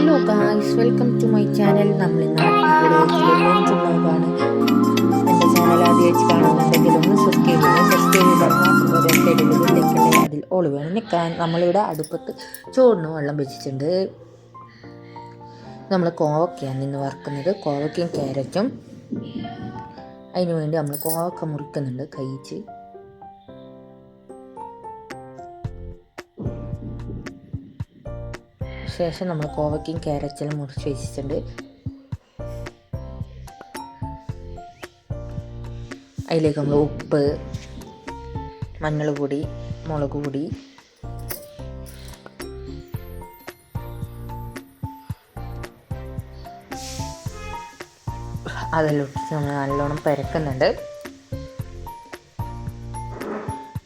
Hello guys, welcome to my channel. നമ്മൾ ഇന്ന് അടിപൊളിയായിട്ടുള്ള ലഞ്ച് വ്ളോഗാണ്. എൻ്റെ ചാനൽ ആദ്യമായിട്ട് കാണുന്നുണ്ടെങ്കിൽ ഒന്ന് സബ്സ്ക്രൈബ് ചെയ്താൽ മാത്രം സൈഡിൽ ബെല്ലൈക്കൺ അതിൽ ഓൾ വേണം നിൽക്കാൻ. നമ്മളിവിടെ അടുപ്പത്ത് ചോറിന് വെള്ളം വെച്ചിട്ടുണ്ട്. നമ്മൾ കോവക്കയാണ് ഇന്ന് വറുക്കുന്നത്, കോവക്കയും ക്യാരറ്റും. അതിന് വേണ്ടി നമ്മൾ കോവക്ക മുറിക്കുന്നുണ്ട് കഴിച്ച്. ശേഷം നമ്മൾ കോവക്കയും ക്യാരറ്റെല്ലാം മുറിച്ച് വെച്ചിട്ടുണ്ട്. അതിലേക്ക് നമ്മൾ ഉപ്പ്, മഞ്ഞൾ പൊടി, മുളക് പൊടി, അതെല്ലാം ഇട്ടിട്ട് നമ്മൾ നല്ലോണം പെരക്കുന്നുണ്ട്.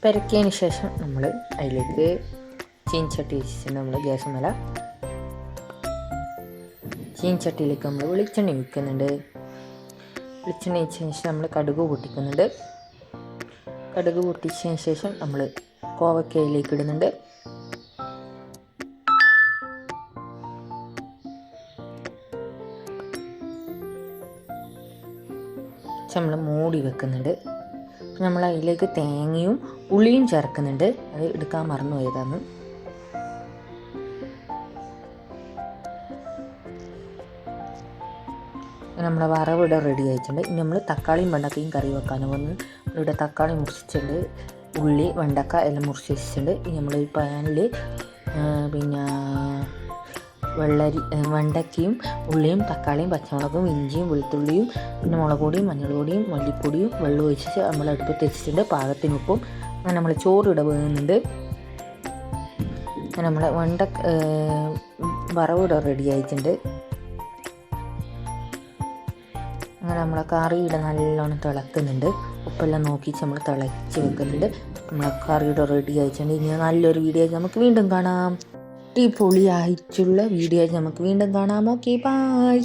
പെരക്കിയതിന് ശേഷം നമ്മൾ അതിലേക്ക് ചീനച്ചട്ടി വെച്ചിട്ടുണ്ട്. നമ്മൾ ഗ്യാസ് മേലെ ചീനച്ചട്ടിയിലേക്ക് നമ്മൾ വെളിച്ചെണ്ണ ഒഴിക്കുന്നുണ്ട്. വെളിച്ചെണ്ണ ഒഴിച്ചതിന് ശേഷം നമ്മൾ കടുക് പൊട്ടിക്കുന്നുണ്ട്. കടുക് പൊട്ടിച്ചതിന് ശേഷം നമ്മൾ കോവക്കയിലേക്ക് ഇടുന്നുണ്ട്. നമ്മൾ മൂടി വെക്കുന്നുണ്ട്. നമ്മൾ അതിലേക്ക് തേങ്ങയും ഉള്ളിയും ചേർക്കുന്നുണ്ട്. അത് എടുക്കാൻ മറന്നു പോയതാണ്. നമ്മുടെ വറവിടെ റെഡി ആയിട്ടുണ്ട്. ഇനി നമ്മൾ തക്കാളിയും വെണ്ടക്കയും കറി വെക്കാനും വന്ന് ഇവിടെ തക്കാളി മുറിച്ചിട്ടുണ്ട്, ഉള്ളി വെണ്ടക്ക എല്ലാം മുറിച്ച് വെച്ചിട്ടുണ്ട്. ഇനി നമ്മൾ ഈ പാനിൽ പിന്നെ വെണ്ടക്കയും ഉള്ളിയും തക്കാളിയും പച്ചമുളകും ഇഞ്ചിയും വെളുത്തുള്ളിയും പിന്നെ മുളക് പൊടിയും മഞ്ഞൾ പൊടിയും മല്ലിപ്പൊടിയും വെള്ളം ഒഴിച്ച് നമ്മൾ അടുപ്പത്ത് വെച്ചിട്ടുണ്ട്. പാകത്തിനുപ്പും അങ്ങനെ നമ്മൾ ചോറിട വേകുന്നുണ്ട്. നമ്മുടെ വറവിടെ റെഡി ആയിട്ടുണ്ട്. അങ്ങനെ നമ്മളെ കറിയുടെ നല്ലോണം തിളക്കുന്നുണ്ട്. ഉപ്പെല്ലാം നോക്കിച്ച് നമ്മൾ തിളച്ച് വെക്കുന്നുണ്ട്. നമ്മളെ കറിയുടെ റെഡി ആയിട്ടുണ്ട്. ഇനി നല്ലൊരു വീഡിയോ നമുക്ക് വീണ്ടും കാണാം. അടിപൊളിയായിട്ടുള്ള വീഡിയോ നമുക്ക് വീണ്ടും കാണാം. Okay, by.